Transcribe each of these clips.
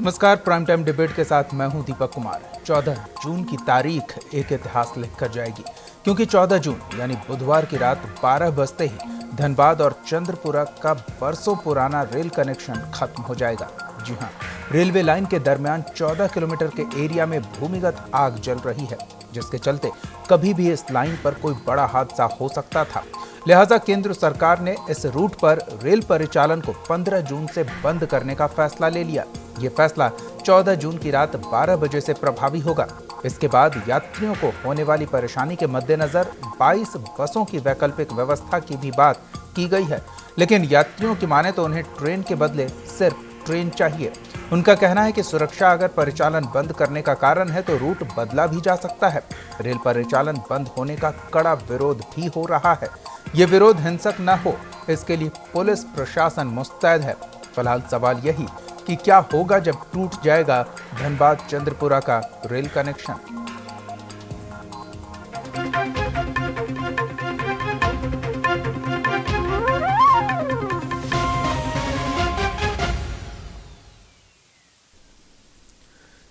नमस्कार, prime time debate के साथ मैं हूं दीपक कुमार। 14 जून की तारीख एक इतिहास लिखकर जाएगी, क्योंकि 14 जून यानी बुधवार की रात 12 बजते ही धनबाद और चंद्रपुरा का बरसों पुराना रेल कनेक्शन खत्म हो जाएगा। जी हां, रेलवे लाइन के दरमियान 14 किलोमीटर के एरिया में भूमिगत आग जल रही है, जिसके चलते कभी भी इस लाइन पर कोई बड़ा हादसा हो सकता था। लिहाजा केंद्र सरकार ने इस रूट पर रेल परिचालन को 15 जून से बंद करने का फैसला ले लिया। ये फैसला 14 जून की रात 12 बजे से प्रभावी होगा। इसके बाद यात्रियों को होने वाली परेशानी के मद्देनजर 22 बसों की वैकल्पिक व्यवस्था की भी बात की गई है, लेकिन यात्रियों की माने तो उन्हें ट्रेन के बदले सिर्फ ट्रेन चाहिए। उनका कहना है कि सुरक्षा अगर परिचालन बंद करने का कारण है तो रूट बदला भी जा सकता है। रेल परिचालन बंद होने का कड़ा विरोध भी हो रहा है। ये विरोध हिंसक न हो, इसके लिए पुलिस प्रशासन मुस्तैद है। फिलहाल सवाल यही कि क्या होगा जब टूट जाएगा धनबाद चंद्रपुरा का rail connection.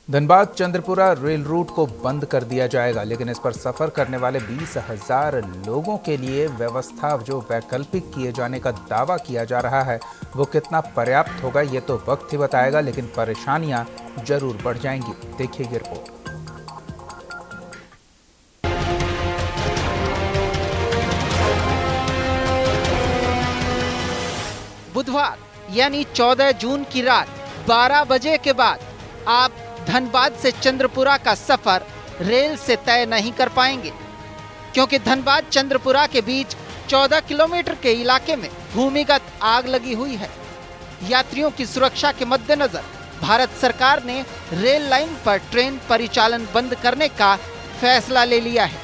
Dhanbad Chandrapura rail route को बंद कर दिया जाएगा, लेकिन इस पर सफर करने वाले 20,000 लोगों के लिए व्यवस्था जो वैकल्पिक किए जाने का दावा किया जा रहा है वो कितना पर्याप्त होगा ये तो वक्त ही बताएगा, लेकिन परेशानियां जरूर बढ़ जाएंगी। देखिए ये रिपोर्ट। बुधवार यानी 14 जून की रात 12 बजे के बाद आप धनबाद से चंद्रपुरा का सफर रेल से तय नहीं कर पाएंगे, क्योंकि धनबाद चंद्रपुरा के बीच 14 किलोमीटर के इलाके में भूमिगत आग लगी हुई है। यात्रियों की सुरक्षा के मद्देनजर भारत सरकार ने रेल लाइन पर ट्रेन परिचालन बंद करने का फैसला ले लिया है।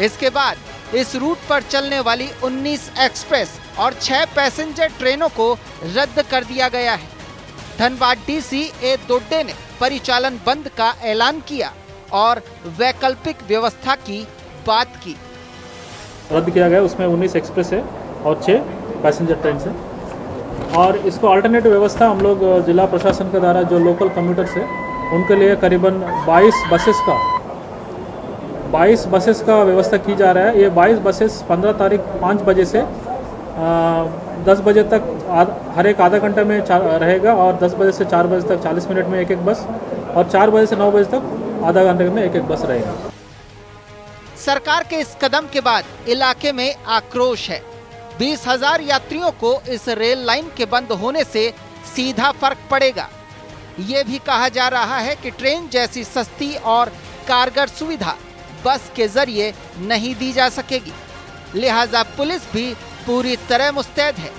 इसके बाद इस रूट पर चलने वाली 19 एक्सप्रेस और 6 पैसेंजर ट्रेनों को रद्द कर दिया गया है। धनबाद डीसी ए दोड्डे ने परिचालन बंद का ऐलान किया और वैकल्पिक व्यवस्था की बात की। रद्द किया गया, उसमें 19 एक्सप्रेस है और 6 पैसेंजर ट्रेन है, और इसको अल्टरनेटिव व्यवस्था हम लोग जिला प्रशासन के द्वारा जो लोकल कम्यूटर्स है उनके लिए करीबन 22 बसेस का व्यवस्था की जा रहा है। ये 22 बसेस 15 तारीख 5 बजे से 10 बजे तक हर एक आधा घंटे में रहेगा, और 10 बजे से 4 बजे तक 40 मिनट में एक बस, और 4 बजे से 9 बजे तक आधा घंटे में एक बस रहेगा। सरकार के इस कदम के बाद इलाके में आक्रोश है। 20,000 यात्रियों को इस रेल लाइन के बंद होने से सीधा फर्क पड़ेगा। ये भी कहा जा रहा है कि ट्रेन जैसी सस्ती और कारगर सुविधा बस के जरिए नहीं दी जा सकेगी। लिहाजा पुलिस भी पूरी तरह मुस्तैद है।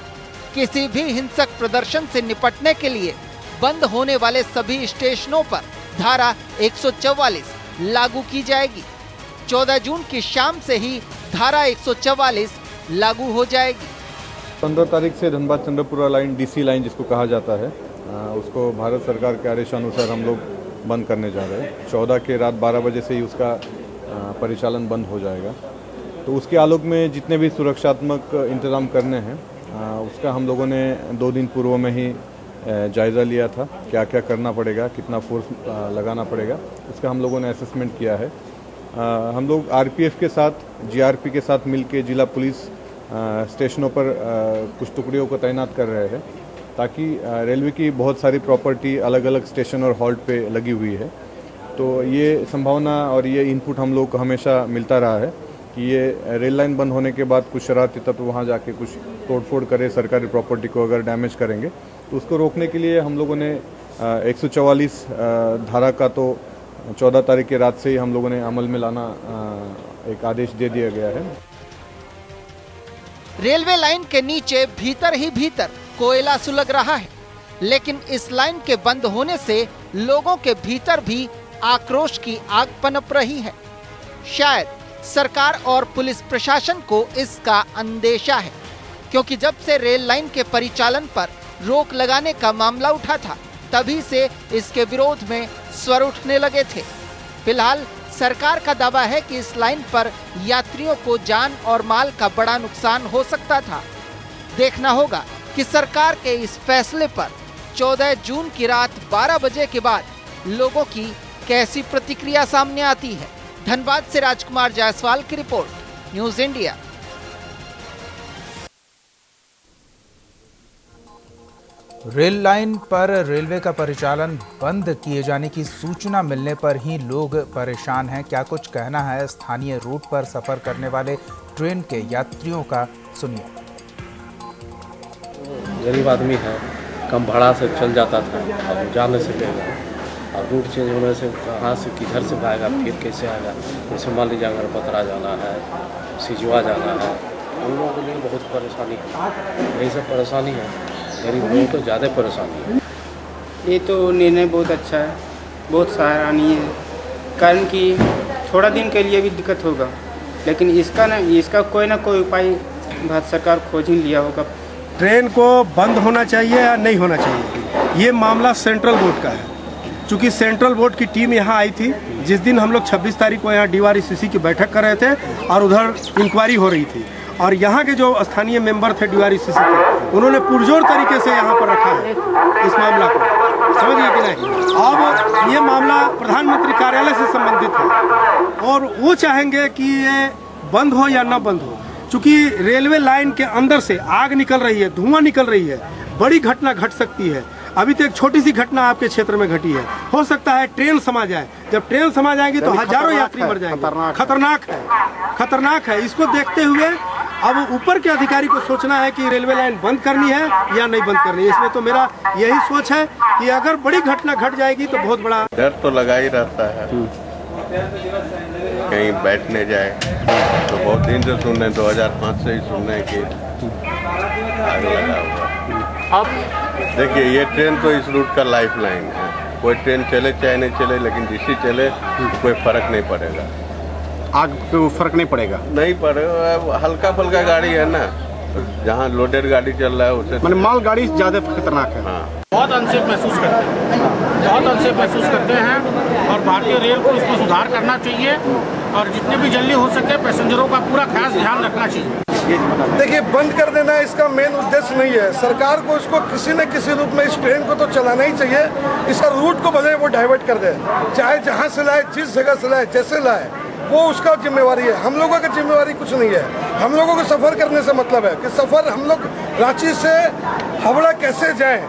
किसी भी हिंसक प्रदर्शन से निपटने के लिए बंद होने वाले सभी स्टेशनों पर धारा 144 लागू की जाएगी। 14 जून की शाम से ही धारा 144 लागू हो जाएगी। 15 तारीख से Dhanbad Chandrapura line, DC line जिसको कहा जाता है, उसको भारत सरकार के आदेशानुसार हम लोग बंद करने जा रहे हैं। 14 के रात 12 बजे से ही उसका परिचालन बंद हो जाएगा। तो उसके आलोक में जितने भी सुरक्षात्मक इंतजाम करने हैं उसका हम लोगों ने 2 दिन पूर्व में ही जायज़ा लिया था। क्या क्या करना पड़ेगा, कितना फोर्स लगाना पड़ेगा, उसका हम लोगों ने असेसमेंट किया है। हम लोग आरपीएफ के साथ, जीआरपी के साथ मिलके जिला पुलिस स्टेशनों पर कुछ टुकड़ियों को तैनात कर रहे हैं, ताकि रेलवे की बहुत सारी प्रॉपर्टी अलग अलग स्टेशन और हॉल्ट पे लगी हुई है। तो ये संभावना और ये इनपुट हम लोग को हमेशा मिलता रहा है कि ये रेल लाइन बंद होने के बाद कुछ शरारती तत्व वहाँ जाके कुछ तोड़फोड़ करे, सरकारी प्रॉपर्टी को अगर डैमेज करेंगे तो उसको रोकने के लिए हम लोगों ने 144 धारा का तो 14 तारीख की रात से ही हम लोगों ने अमल में लाना एक आदेश दे दिया गया है। रेलवे लाइन के नीचे भीतर ही भीतर कोयला सुलग रहा है, लेकिन इस लाइन के बंद होने से लोगों के भीतर भी आक्रोश की आग पनप रही है। शायद सरकार और पुलिस प्रशासन को इसका अंदेशा है, क्योंकि जब से रेल लाइन के परिचालन पर रोक लगाने का मामला उठा था तभी से इसके विरोध में स्वर उठने लगे थे। फिलहाल सरकार का दावा है कि इस लाइन पर यात्रियों को जान और माल का बड़ा नुकसान हो सकता था। देखना होगा कि सरकार के इस फैसले पर 14 जून की रात 12 बजे के बाद लोगों की कैसी प्रतिक्रिया सामने आती है। धनबाद से राजकुमार जायसवाल की report, news India. Rail line पर रेलवे का परिचालन बंद किए जाने की सूचना मिलने पर ही लोग परेशान हैं। क्या कुछ कहना है स्थानीय रूट पर सफर करने वाले ट्रेन के यात्रियों का, सुनिए। गरीब आदमी है, कम भाड़ा से चल जाता था, अब जा नहीं सकेगा। अब रूट चेंज होने से कहाँ से किधर से आएगा, फिर कैसे आएगा। जैसे मान लीजिए अगर पतरा जाना है, सिजुआ जाना है, उन लोगों के लिए बहुत परेशानी है। यही सब परेशानी है, गरीब लोगों को ज़्यादा परेशानी है। ये तो निर्णय बहुत अच्छा है, बहुत सराहनीय है, कारण कि थोड़ा दिन के लिए भी दिक्कत होगा, लेकिन इसका कोई ना कोई उपाय भारत सरकार खोज ही लिया होगा। ट्रेन को बंद होना चाहिए या नहीं होना चाहिए, ये मामला सेंट्रल बोर्ड का है। चूँकि सेंट्रल बोर्ड की टीम यहाँ आई थी, जिस दिन हम लोग 26 तारीख को यहाँ DRCC की बैठक कर रहे थे और उधर इंक्वायरी हो रही थी, और यहाँ के जो स्थानीय मेंबर थे DRCC के, उन्होंने पुरजोर तरीके से यहाँ पर रखा है इस मामला को, समझिए कि नहीं। अब ये मामला प्रधानमंत्री कार्यालय से संबंधित है और वो चाहेंगे कि ये बंद हो या ना बंद हो। चूँकि रेलवे लाइन के अंदर से आग निकल रही है, धुआं निकल रही है, बड़ी घटना घट सकती है। अभी तो एक छोटी सी घटना आपके क्षेत्र में घटी है, हो सकता है ट्रेन समा जाए। जब ट्रेन समा जाएगी तो हजारों यात्री मर जाएंगे। खतरनाक है। इसको देखते हुए अब ऊपर के अधिकारी को सोचना है कि रेलवे लाइन बंद करनी है या नहीं बंद करनी है। इसमें तो मेरा यही सोच है कि अगर बड़ी घटना घट जाएगी तो बहुत बड़ा डर तो लगा ही रहता है, कहीं बैठने जाए तो बहुत दिन से सुन रहे, 2005 से ही सुन रहे कि आग लगा हुआ। अब देखिए, ये ट्रेन तो इस रूट का लाइफ लाइन है। कोई ट्रेन चले चाहे नहीं चले, लेकिन डीसी चले तो कोई फर्क नहीं पड़ेगा। आग को फर्क नहीं पड़ेगा, नहीं पड़ेगा। हल्का फुल्का गाड़ी है ना, जहाँ लोडेड गाड़ी चल रहा है उससे मतलब माल गाड़ी ज़्यादा खतरनाक है। हाँ, बहुत अनसेफ महसूस करते हैं और भारतीय रेल को इसमें सुधार करना चाहिए और जितने भी जल्दी हो सके पैसेंजरों का पूरा खास ध्यान रखना चाहिए। देखिए, बंद कर देना इसका मेन उद्देश्य नहीं है। सरकार को इसको किसी न किसी रूप में इस ट्रेन को तो चलाना ही चाहिए। इसका रूट को भले वो डाइवर्ट कर दे, चाहे जहाँ से लाए, जिस जगह से लाए, जैसे लाए, वो उसका जिम्मेवारी है। हम लोगों की जिम्मेवारी कुछ नहीं है। हम लोगों को सफ़र करने से मतलब है कि सफ़र हम लोग रांची से हावड़ा कैसे जाएं।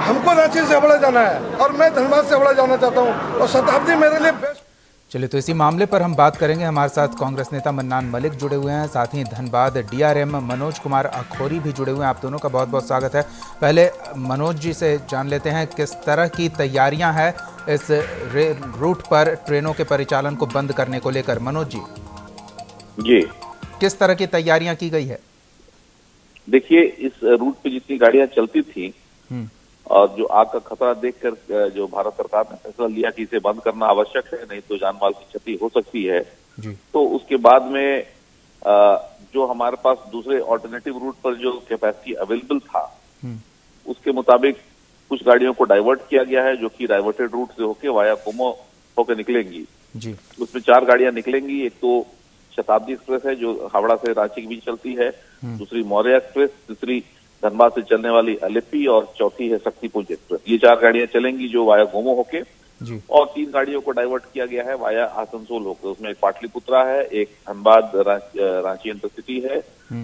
हमको रांची से हावड़ा जाना है और मैं धनबाद से हावड़ा जाना चाहता हूँ और शताब्दी मेरे लिए बेस्ट। चलिए, तो इसी मामले पर हम बात करेंगे। हमारे साथ कांग्रेस नेता मन्नान मलिक जुड़े हुए हैं, साथ ही धनबाद DRM मनोज कुमार अखौरी भी जुड़े हुए हैं। आप दोनों का बहुत बहुत स्वागत है। पहले मनोज जी से जान लेते हैं, किस तरह की तैयारियां हैं इस रूट पर ट्रेनों के परिचालन को बंद करने को लेकर। मनोज जी, किस तरह की तैयारियां की गई है? देखिए, इस रूट पे जितनी गाड़ियां चलती थी और जो आग का खतरा देखकर जो भारत सरकार ने फैसला लिया कि इसे बंद करना आवश्यक है, नहीं तो जान माल की क्षति हो सकती है जी। तो उसके बाद में जो हमारे पास दूसरे ऑल्टरनेटिव रूट पर जो कैपेसिटी अवेलेबल था, उसके मुताबिक कुछ गाड़ियों को डाइवर्ट किया गया है, जो कि डाइवर्टेड रूट से होके वाया गोमो होकर निकलेंगी जी। उसमें 4 गाड़ियां निकलेंगी। एक तो शताब्दी एक्सप्रेस है जो हावड़ा से रांची के बीच चलती है, दूसरी मौर्य एक्सप्रेस, तीसरी धनबाद से चलने वाली अलिपी और चौथी है शक्तिपुंज एक्सप्रेस। ये 4 गाड़ियां चलेंगी जो वाया गोमो होके जी। और 3 गाड़ियों को डाइवर्ट किया गया है वाया आसनसोल होकर। उसमें एक पाटलिपुत्रा है, एक धनबाद रांची इंटरसिटी है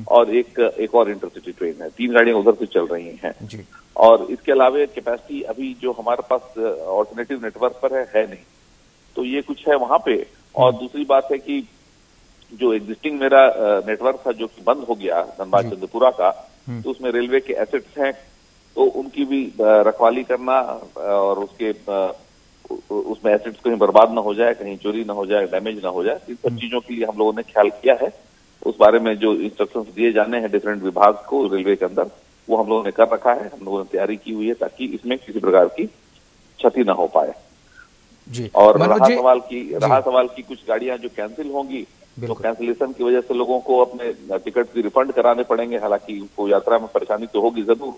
और एक और इंटरसिटी ट्रेन है। 3 गाड़ियां उधर से चल रही हैं जी। और इसके अलावा कैपेसिटी अभी जो हमारे पास ऑल्टरनेटिव नेटवर्क पर है नहीं, तो ये कुछ है वहां पे। और दूसरी बात है कि जो एग्जिस्टिंग मेरा नेटवर्क था जो कि बंद हो गया धनबाद चंद्रपुरा का, तो उसमें रेलवे के एसेट्स हैं, तो उनकी भी रखवाली करना और उसमें एसेट्स कहीं बर्बाद ना हो जाए, कहीं चोरी ना हो जाए, डैमेज ना हो जाए, इन सब चीजों के लिए हम लोगों ने ख्याल किया है। उस बारे में जो इंस्ट्रक्शंस दिए जाने हैं डिफरेंट विभाग को रेलवे के अंदर, वो हम लोगों ने कर रखा है, हम लोगों ने तैयारी की हुई है ताकि इसमें किसी प्रकार की क्षति ना हो पाए जी। और रहा सवाल की कुछ गाड़ियां जो कैंसिल होंगी, तो कैंसिलेशन की वजह से लोगों को अपने टिकट की रिफंड कराने पड़ेंगे। हालांकि उनको यात्रा में परेशानी तो होगी जरूर,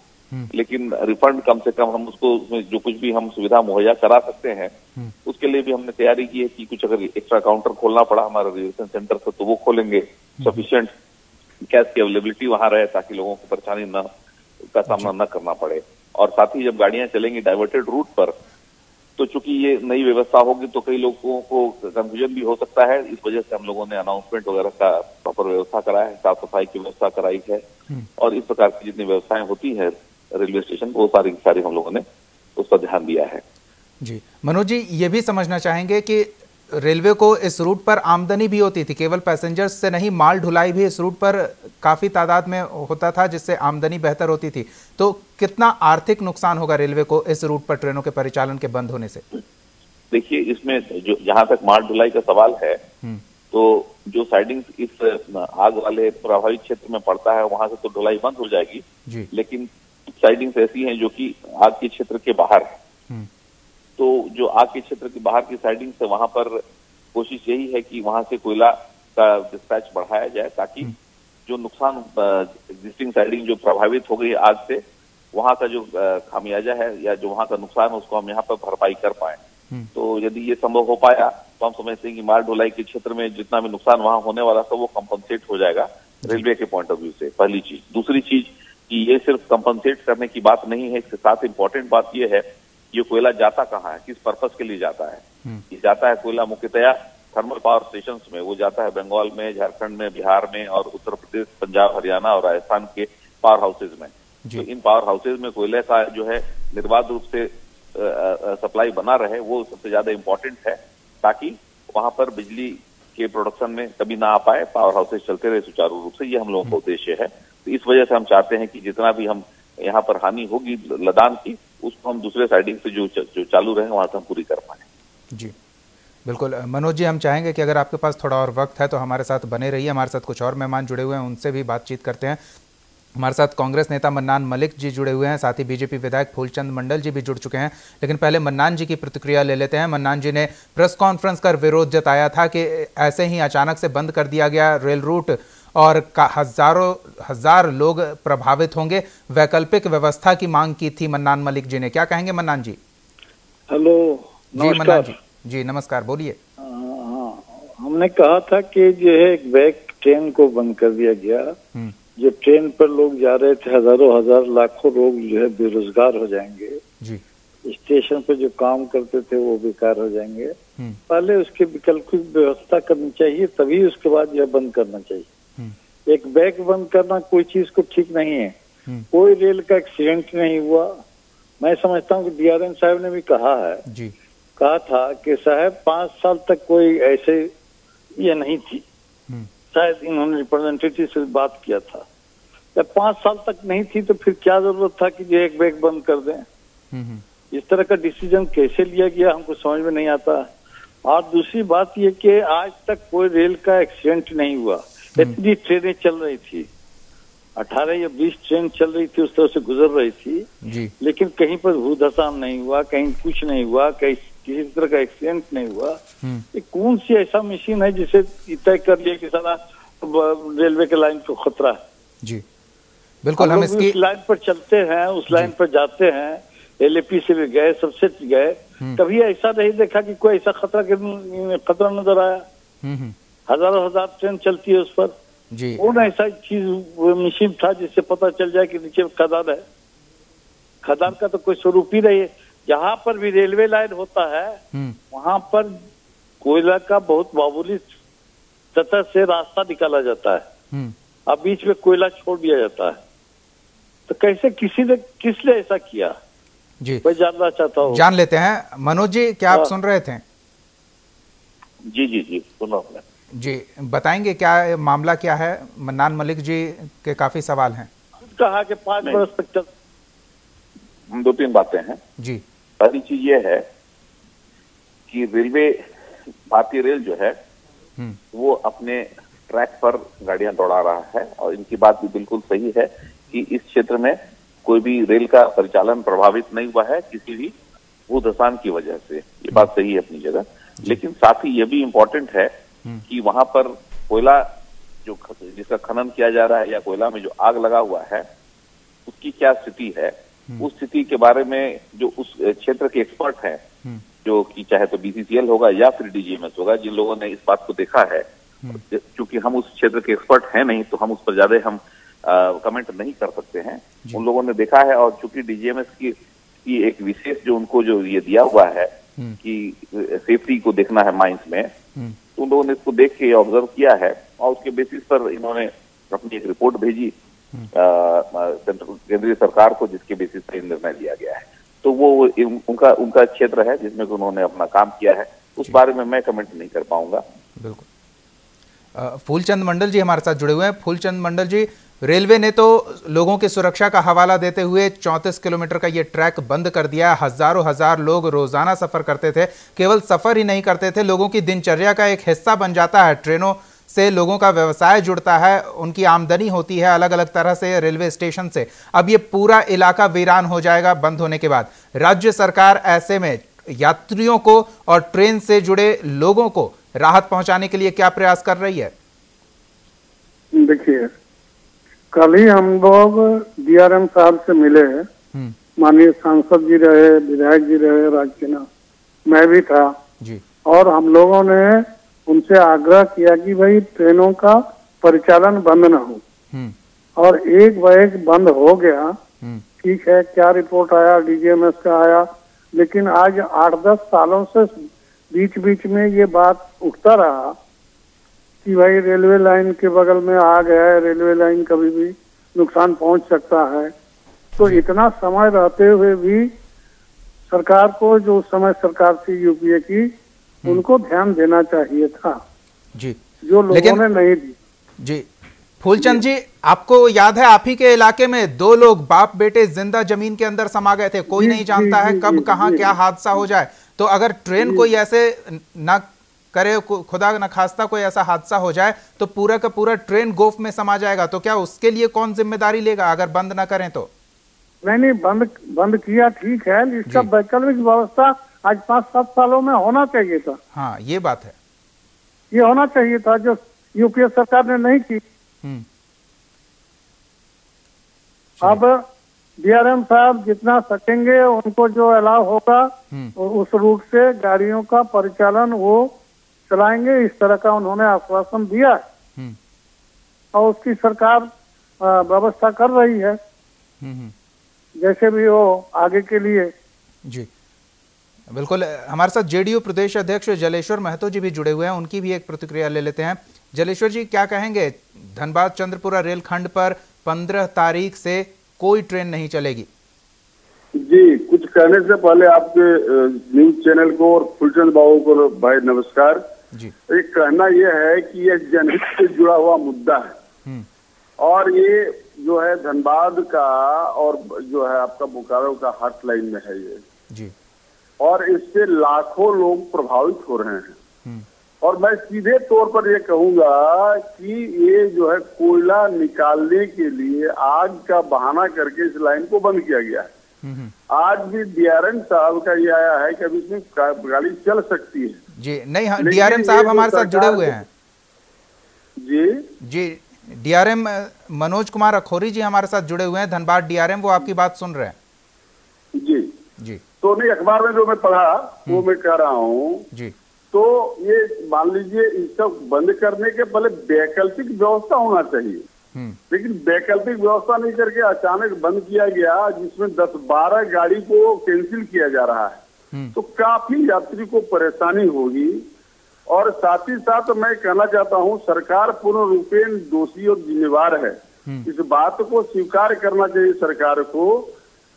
लेकिन रिफंड कम से कम हम उसको उसमें जो कुछ भी हम सुविधा मुहैया करा सकते हैं, उसके लिए भी हमने तैयारी की है कि कुछ अगर एक्स्ट्रा काउंटर खोलना पड़ा हमारे रिजर्वेशन सेंटर से तो वो खोलेंगे। सफिशिएंट कैश की अवेलेबिलिटी वहां रहे ताकि लोगों को परेशानी का सामना न करना पड़े। और साथ ही जब गाड़ियां चलेंगी डाइवर्टेड रूट पर, तो चूंकि ये नई व्यवस्था होगी तो कई लोगों को कंफ्यूजन भी हो सकता है। इस वजह से हम लोगों ने अनाउंसमेंट वगैरह का प्रॉपर व्यवस्था कराया है, साफ सफाई की व्यवस्था कराई है, और इस प्रकार की जितनी व्यवस्थाएं होती है रेलवे स्टेशन, वो सारी हम लोगों ने उस पर ध्यान दिया है। जी मनोज जी, ये भी समझना चाहेंगे कि रेलवे को इस रूट पर आमदनी भी होती थी, केवल पैसेंजर्स से नहीं, माल ढुलाई भी इस रूट पर काफी तादाद में होता था, जिससे आमदनी बेहतर होती थी। तो कितना आर्थिक नुकसान होगा रेलवे को इस रूट पर ट्रेनों के परिचालन के बंद होने से? देखिए, इसमें जो जहां तक माल ढुलाई का सवाल है, तो जो साइडिंग इस आग वाले प्रभावित क्षेत्र में पड़ता है, वहां से तो ढुलाई बंद हो जाएगी, लेकिन साइडिंग्स ऐसी हैं जो कि आग के क्षेत्र के बाहर है। तो जो आग के क्षेत्र के बाहर की साइडिंग से, वहां पर कोशिश यही है कि वहां से कोयला का डिस्पैच बढ़ाया जाए, ताकि जो नुकसान एग्जिस्टिंग साइडिंग जो प्रभावित हो गई आग से, वहां का जो खामियाजा है या जो वहां का नुकसान है, उसको हम यहाँ पर भरपाई कर पाए। तो यदि ये संभव हो पाया तो हम समझते हैं कि माल ढुलाई के क्षेत्र में जितना भी नुकसान वहां होने वाला था, वो कंपनसेट हो जाएगा रेलवे के पॉइंट ऑफ व्यू से, पहली चीज। दूसरी चीज कि ये सिर्फ कंपनसेट करने की बात नहीं है, इसके साथ इंपॉर्टेंट बात ये है, ये कोयला जाता कहाँ है, किस पर्पस के लिए जाता है। ये जाता है कोयला मुख्यतया थर्मल पावर स्टेशन में, वो जाता है बंगाल में, झारखंड में, बिहार में, और उत्तर प्रदेश, पंजाब, हरियाणा और राजस्थान के पावर हाउसेज में। तो इन पावर हाउसेज में कोयले का जो है निर्बाध रूप से सप्लाई बना रहे, वो सबसे ज्यादा इंपॉर्टेंट है, ताकि वहां पर बिजली के प्रोडक्शन में कभी ना आ पाए, पावर हाउसेज चलते रहे सुचारू रूप से। ये हम लोगों का उद्देश्य है। तो इस वजह से हम चाहते हैं कि जितना भी हम यहाँ पर हानि होगी लदान की, उसको हम दूसरे साइडिंग से जो चालू रहे वहां से हम पूरी कर पाए। जी बिल्कुल मनोज जी, हम चाहेंगे कि अगर आपके पास थोड़ा और वक्त है तो हमारे साथ बने रहिए। हमारे साथ कुछ और मेहमान जुड़े हुए हैं, उनसे भी बातचीत करते हैं। हमारे साथ कांग्रेस नेता मन्नान मलिक जी जुड़े हुए हैं, साथ ही बीजेपी विधायक फूलचंद मंडल जी भी जुड़ चुके हैं। लेकिन पहले मन्नान जी की प्रतिक्रिया ले लेते हैं। मन्नान जी ने प्रेस कॉन्फ्रेंस कर विरोध जताया था कि ऐसे ही अचानक से बंद कर दिया गया रेल रूट और हजार लोग प्रभावित होंगे। वैकल्पिक व्यवस्था की मांग की थी मन्नान मलिक जी ने। क्या कहेंगे मन्नान जी? हेलो जी मन्नान जी नमस्कार, बोलिए। हमने कहा था कि जो है एक बैक ट्रेन को बंद कर दिया गया। जो ट्रेन पर लोग जा रहे थे, हजारों हजार लाखों लोग जो है बेरोजगार हो जाएंगे जी। स्टेशन पे जो काम करते थे वो बेकार हो जाएंगे। पहले उसके वैकल्पिक व्यवस्था करनी चाहिए, तभी उसके बाद यह बंद करना चाहिए। एक बैग बंद करना कोई चीज को ठीक नहीं है। कोई रेल का एक्सीडेंट नहीं हुआ। मैं समझता हूँ कि डीआरएम साहब ने भी कहा है जी, कहा था कि साहब 5 साल तक कोई ऐसे ये नहीं थी। शायद इन्होंने रिप्रेजेंटेटिव से बात किया था। जब 5 साल तक नहीं थी तो फिर क्या जरूरत था कि जो एक बैग बंद कर दें। इस तरह का डिसीजन कैसे लिया गया हमको समझ में नहीं आता। और दूसरी बात ये कि आज तक कोई रेल का एक्सीडेंट नहीं हुआ। इतनी ट्रेनें चल रही थी, 18 या 20 ट्रेन चल रही थी, उस तरह से गुजर रही थी जी। लेकिन कहीं पर भूधसान नहीं हुआ, कहीं कुछ नहीं हुआ, कहीं किसी तरह का एक्सीडेंट नहीं हुआ। ये कौन सी ऐसा मशीन है जिसे तय कर लिया कि सारा रेलवे के लाइन को खतरा है? जी बिल्कुल, हम इसकी उस लाइन पर चलते हैं, उस लाइन पर जाते हैं, एलएपी से भी गए, सबसे गए, कभी ऐसा नहीं देखा कि कोई ऐसा खतरा नजर आया। हजारों हजार ट्रेन चलती है उस पर जी। कौन ऐसा चीज मशीन था जिससे पता चल जाए कि नीचे खदान है? खदान का तो कोई स्वरूप ही नहीं है। जहाँ पर भी रेलवे लाइन होता है वहां पर कोयला का बहुत मामूली सतह से रास्ता निकाला जाता है, अब बीच में कोयला छोड़ दिया जाता है। तो कैसे किस ने ऐसा किया जी, मैं जानना चाहता हूँ। जान लेते हैं। मनोज जी, क्या आप सुन रहे थे? जी जी जी सुन रहा हूँ जी, बताएंगे क्या मामला क्या है? मन्नान मलिक जी के काफी सवाल हैं। कहा कि 5 वर्ष तक चल। 2-3 बातें हैं जी। पहली चीज ये है कि रेलवे, भारतीय रेल जो है वो अपने ट्रैक पर गाड़ियां दौड़ा रहा है, और इनकी बात भी बिल्कुल सही है कि इस क्षेत्र में कोई भी रेल का परिचालन प्रभावित नहीं हुआ है किसी भी भूधसान की वजह से। ये बात सही है अपनी जगह, लेकिन साथ ही ये भी इम्पोर्टेंट है कि वहां पर कोयला जो जिसका खनन किया जा रहा है या कोयला में जो आग लगा हुआ है उसकी क्या स्थिति है, उस स्थिति के बारे में जो उस क्षेत्र के एक्सपर्ट हैं, जो कि चाहे तो बीसीसीएल होगा या फिर डीजीएमएस होगा, जिन लोगों ने इस बात को देखा है, क्योंकि हम उस क्षेत्र के एक्सपर्ट हैं नहीं तो हम उस पर ज्यादा हम कमेंट नहीं कर सकते हैं। उन लोगों ने देखा है और चूंकि डीजीएमएस की एक विशेष जो उनको जो ये दिया हुआ है कि सेफ्टी को देखना है माइंस में, तो उन लोगों ने इसको देख के ऑब्जर्व किया है और उसके बेसिस पर इन्होंने अपनी एक रिपोर्ट भेजी केंद्रीय सरकार को, जिसके बेसिस पर निर्णय लिया गया है। तो वो उनका क्षेत्र है जिसमें उन्होंने अपना काम किया है, उस बारे में मैं कमेंट नहीं कर पाऊंगा। बिल्कुल। फूलचंद मंडल जी हमारे साथ जुड़े हुए हैं। फूलचंद मंडल जी, रेलवे ने तो लोगों की सुरक्षा का हवाला देते हुए 34 किलोमीटर का ये ट्रैक बंद कर दिया। हजार लोग रोजाना सफर करते थे, केवल सफर ही नहीं करते थे, लोगों की दिनचर्या का एक हिस्सा बन जाता है। ट्रेनों से लोगों का व्यवसाय जुड़ता है, उनकी आमदनी होती है अलग अलग तरह से रेलवे स्टेशन से। अब ये पूरा इलाका वीरान हो जाएगा बंद होने के बाद। राज्य सरकार ऐसे में यात्रियों को और ट्रेन से जुड़े लोगों को राहत पहुंचाने के लिए क्या प्रयास कर रही है? देखिए, कल ही हम लोग डीआरएम साहब से मिले, माननीय सांसद जी रहे, विधायक जी रहे, राजसेना, मैं भी था जी। और हम लोगों ने उनसे आग्रह किया कि भाई ट्रेनों का परिचालन बंद ना हो, और एक व एक बंद हो गया। ठीक है, क्या रिपोर्ट आया डीजीएमएस का आया, लेकिन आज 8-10 सालों से बीच बीच में ये बात उठता रहा कि भाई रेलवे लाइन के बगल में आग है, रेलवे लाइन कभी भी नुकसान पहुंच सकता है। तो इतना समय रहते हुए भी सरकार को, जो उस समय सरकार थी यूपीए की, उनको ध्यान देना चाहिए था जी, जो लोगों ने नहीं दी जी। फूलचंद जी, आपको याद है आप ही के इलाके में 2 लोग बाप बेटे जिंदा जमीन के अंदर समा गए थे। कोई नहीं जानता है कब कहां क्या हादसा हो जाए। तो अगर ट्रेन कोई ऐसे ना करे, खुदा न खास्ता कोई ऐसा हादसा हो जाए, तो पूरा का पूरा ट्रेन गोफ में समा जाएगा। तो क्या उसके लिए कौन जिम्मेदारी लेगा अगर बंद ना करें तो? नहीं, बंद किया ठीक है, इसका वैकल्पिक व्यवस्था आज 5-7 सालों में होना चाहिए था। हाँ, ये बात है, ये होना चाहिए था, जो यूपीए सरकार ने नहीं की। अब डीआरएम साहब जितना सकेंगे, उनको जो अलाउ होगा उस रूट से गाड़ियों का परिचालन वो चलाएंगे, इस तरह का उन्होंने आश्वासन दिया है और उसकी सरकार व्यवस्था कर रही है, जैसे भी हो आगे के लिए। जी बिल्कुल। हमारे साथ जेडीयू प्रदेश अध्यक्ष जलेश्वर महतो जी भी जुड़े हुए हैं, उनकी भी एक प्रतिक्रिया ले लेते हैं। जलेश्वर जी, क्या कहेंगे? धनबाद चंद्रपुरा रेलखंड पर 15 तारीख से कोई ट्रेन नहीं चलेगी। जी, कुछ कहने से पहले आपके न्यूज चैनल को और फुलचंद बाबू को भाई नमस्कार जी। एक कहना यह है कि यह जनहित से जुड़ा हुआ मुद्दा है और ये जो है धनबाद का और जो है आपका बोकारो का हार्ट लाइन में है ये जी, और इससे लाखों लोग प्रभावित हो रहे हैं। और मैं सीधे तौर पर ये कहूंगा कि ये जो है कोयला निकालने के लिए आग का बहाना करके इस लाइन को बंद किया गया है। आज भी डीआरएम साहब का ये आया है कि अभी इसमें गाड़ी चल सकती है जी। नहीं, डीआरएम साहब हमारे साथ जुड़े हुए हैं जी। डीआरएम मनोज कुमार अखौरी जी हमारे साथ जुड़े हुए हैं, धनबाद डीआरएम, वो आपकी बात सुन रहे हैं जी। तो नहीं, अखबार में जो मैं पढ़ा वो मैं कह रहा हूँ जी। तो ये मान लीजिए इसका बंद करने के पहले वैकल्पिक व्यवस्था होना चाहिए, लेकिन वैकल्पिक व्यवस्था नहीं करके अचानक बंद किया गया, जिसमें 10-12 गाड़ी को कैंसिल किया जा रहा है। तो काफी यात्री को परेशानी होगी। और साथ ही साथ मैं कहना चाहता हूं, सरकार पूर्ण रूपेण दोषी और जिम्मेवार है। इस बात को स्वीकार करना चाहिए सरकार को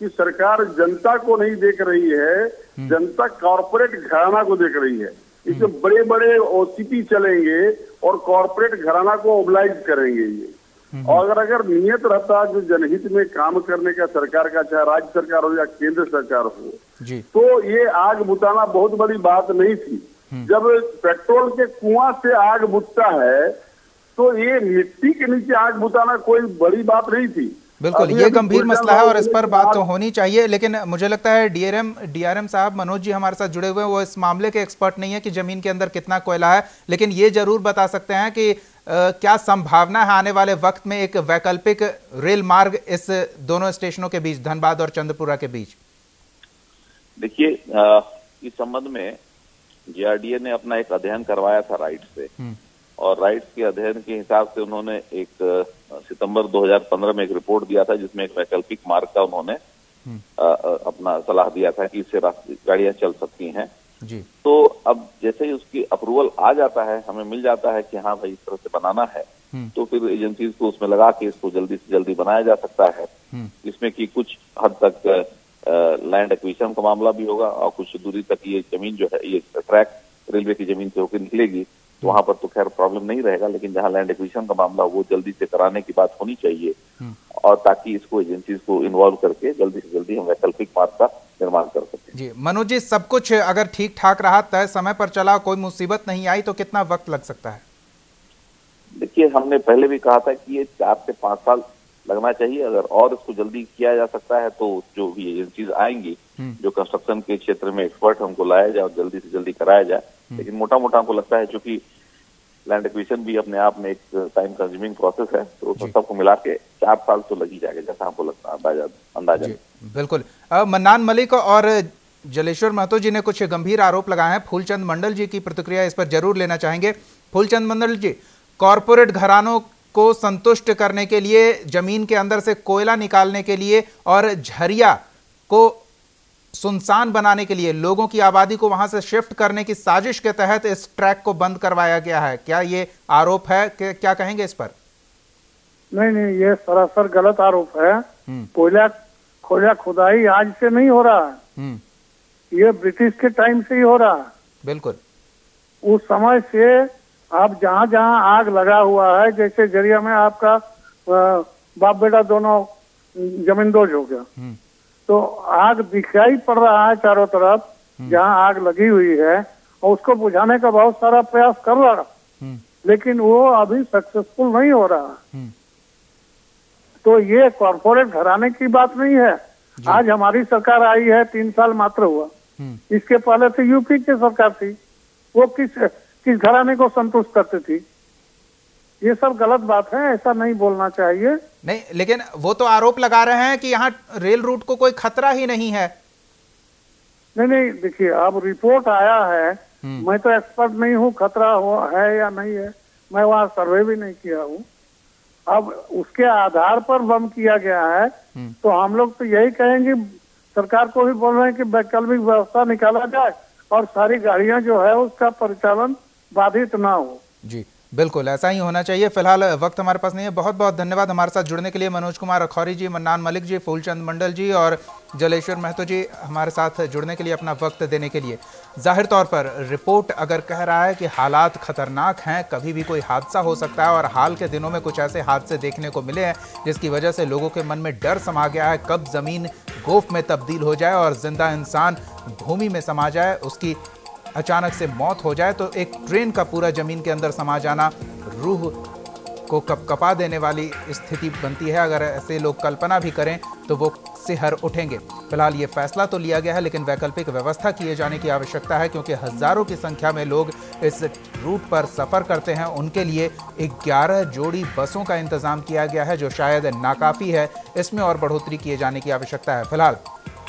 कि सरकार जनता को नहीं देख रही है, जनता कॉर्पोरेट घराना को देख रही है। इसमें बड़े बड़े ओसीपी चलेंगे और कॉर्पोरेट घराना को ओबलाइज करेंगे ये। और अगर नियत रहता जो जनहित में काम करने का सरकार का, चाहे राज्य सरकार हो या केंद्र सरकार हो, तो ये आग बुताना बहुत बड़ी बात नहीं थी। जब पेट्रोल के कुआं से आग बुझता है तो ये मिट्टी के नीचे आग बुताना कोई बड़ी बात नहीं थी। बिल्कुल, ये गंभीर मसला है और इस पर बात तो होनी चाहिए। लेकिन मुझे लगता है डीआरएम साहब मनोज जी हमारे साथ जुड़े हुए हैं, वो इस मामले के एक्सपर्ट नहीं है कि जमीन के अंदर कितना कोयला है, लेकिन ये जरूर बता सकते हैं कि क्या संभावना है आने वाले वक्त में एक वैकल्पिक रेल मार्ग इस दोनों स्टेशनों के बीच, धनबाद और चंद्रपुरा के बीच? देखिए, इस संबंध में जेआरडीए ने अपना एक अध्ययन करवाया था राइट से, और राइट्स के अध्ययन के हिसाब से उन्होंने एक सितंबर 2015 में एक रिपोर्ट दिया था, जिसमें एक वैकल्पिक मार्ग का उन्होंने अपना सलाह दिया था कि इससे गाड़ियां चल सकती हैं जी। तो अब जैसे ही उसकी अप्रूवल आ जाता है, हमें मिल जाता है कि हाँ भाई इस तरह से बनाना है, तो फिर एजेंसीज को उसमें लगा के इसको जल्दी से जल्दी बनाया जा सकता है, जिसमें कि कुछ हद तक लैंड एक्विजिशन का मामला भी होगा और कुछ दूरी तक ये जमीन जो है, ये ट्रैक रेलवे की जमीन से होकर निकलेगी, तो वहां पर तो खैर प्रॉब्लम नहीं रहेगा, लेकिन जहां लैंड एक्विजिशन का मामला वो जल्दी से कराने की बात होनी चाहिए, और ताकि इसको एजेंसीज को इन्वॉल्व करके जल्दी से जल्दी हम वैकल्पिक मार्ग का निर्माण कर सकते हैं। जी मनोज जी, सब कुछ अगर ठीक ठाक रहा, तय समय पर चला, कोई मुसीबत नहीं आई, तो कितना वक्त लग सकता है? देखिए, हमने पहले भी कहा था कि ये 4 से 5 साल लगना चाहिए। अगर और इसको जल्दी किया जा सकता है तो जो भी एजेंसीज आएंगी, जो कंस्ट्रक्शन के क्षेत्र में एक्सपर्ट, हमको लाया जाए और जल्दी से जल्दी कराया जाए। लेकिन मोटा मोटा हमको लगता है, चूंकि लैंड एक्विजिशन भी अपने आप में एक टाइम कंज्यूमिंग प्रोसेस है, तो उसमें सबको मिला के 4 साल तो लग ही जाएगा, जैसा हमको लगता है अंदाजा। बिल्कुल। मन्नान मलिक और जलेश्वर महतो जी ने कुछ गंभीर आरोप लगाए हैं। फूलचंद मंडल जी की प्रतिक्रिया इस पर जरूर लेना चाहेंगे। फूलचंद मंडल जी, कॉरपोरेट घरानों को संतुष्ट करने के लिए, जमीन के अंदर से कोयला निकालने के लिए और झरिया को सुनसान बनाने के लिए, लोगों की आबादी को वहां से शिफ्ट करने की साजिश के तहत इस ट्रैक को बंद करवाया गया है, क्या ये आरोप है? क्या कहेंगे इस पर? नहीं, ये सरासर गलत आरोप है। कोयला खुदाई आज से नहीं हो रहा है, ये ब्रिटिश के टाइम से ही हो रहा है। बिल्कुल। उस समय से आप जहाँ जहाँ आग लगा हुआ है, जैसे जरिया में आपका बाप बेटा दोनों जमींदोज हो गया, तो आग दिखाई पड़ रहा है चारों तरफ, जहाँ आग लगी हुई है, और उसको बुझाने का बहुत सारा प्रयास कर रहा, लेकिन वो अभी सक्सेसफुल नहीं हो रहा। तो ये कॉर्पोरेट घराने की बात नहीं है। आज हमारी सरकार आई है, 3 साल मात्र हुआ, इसके पहले तो यूपी की सरकार थी, वो किस घराने को संतुष्ट करती थी? ये सब गलत बात है, ऐसा नहीं बोलना चाहिए। नहीं, लेकिन वो तो आरोप लगा रहे हैं कि यहाँ रेल रूट को कोई खतरा ही नहीं है। नहीं, देखिए, अब रिपोर्ट आया है, मैं तो एक्सपर्ट नहीं हूँ खतरा है या नहीं है, मैं वहाँ सर्वे भी नहीं किया हूँ। अब उसके आधार पर बम किया गया है, तो हम लोग तो यही कहेंगे, सरकार को भी बोल रहे हैं कि वैकल्पिक व्यवस्था निकाला जाए और सारी गाड़ियां जो है उसका परिचालन बाधित ना हो। जी बिल्कुल, ऐसा ही होना चाहिए। फिलहाल वक्त हमारे पास नहीं है। बहुत बहुत धन्यवाद हमारे साथ जुड़ने के लिए मनोज कुमार अखौरी जी, मन्नान मलिक जी, फूलचंद मंडल जी और जलेश्वर महतो जी, हमारे साथ जुड़ने के लिए, अपना वक्त देने के लिए। जाहिर तौर पर रिपोर्ट अगर कह रहा है कि हालात खतरनाक हैं, कभी भी कोई हादसा हो सकता है, और हाल के दिनों में कुछ ऐसे हादसे देखने को मिले हैं जिसकी वजह से लोगों के मन में डर समा गया है, कब ज़मीन गोफ में तब्दील हो जाए और जिंदा इंसान भूमि में समा जाए, उसकी अचानक से मौत हो जाए, तो एक ट्रेन का पूरा जमीन के अंदर समा जाना रूह को कपकपा देने वाली स्थिति बनती है। अगर ऐसे लोग कल्पना भी करें तो वो सिहर उठेंगे। फिलहाल ये फैसला तो लिया गया है, लेकिन वैकल्पिक व्यवस्था किए जाने की आवश्यकता है, क्योंकि हजारों की संख्या में लोग इस रूट पर सफ़र करते हैं। उनके लिए 11 जोड़ी बसों का इंतज़ाम किया गया है, जो शायद नाकाफ़ी है। इसमें और बढ़ोतरी किए जाने की आवश्यकता है। फिलहाल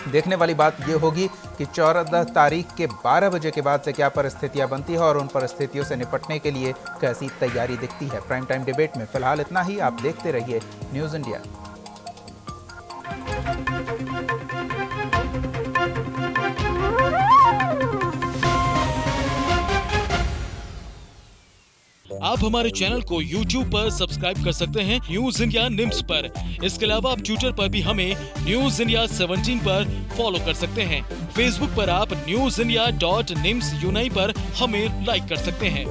देखने वाली बात यह होगी कि 14 तारीख के 12 बजे के बाद से क्या परिस्थितियां बनती है और उन परिस्थितियों से निपटने के लिए कैसी तैयारी दिखती है। प्राइम टाइम डिबेट में फिलहाल इतना ही। आप देखते रहिए न्यूज़ इंडिया। आप हमारे चैनल को YouTube पर सब्सक्राइब कर सकते हैं न्यूज इंडिया निम्स पर। इसके अलावा आप ट्विटर पर भी हमें न्यूज इंडिया 17 पर फॉलो कर सकते हैं। फेसबुक पर आप newsindia.nimsuni पर हमें लाइक कर सकते हैं।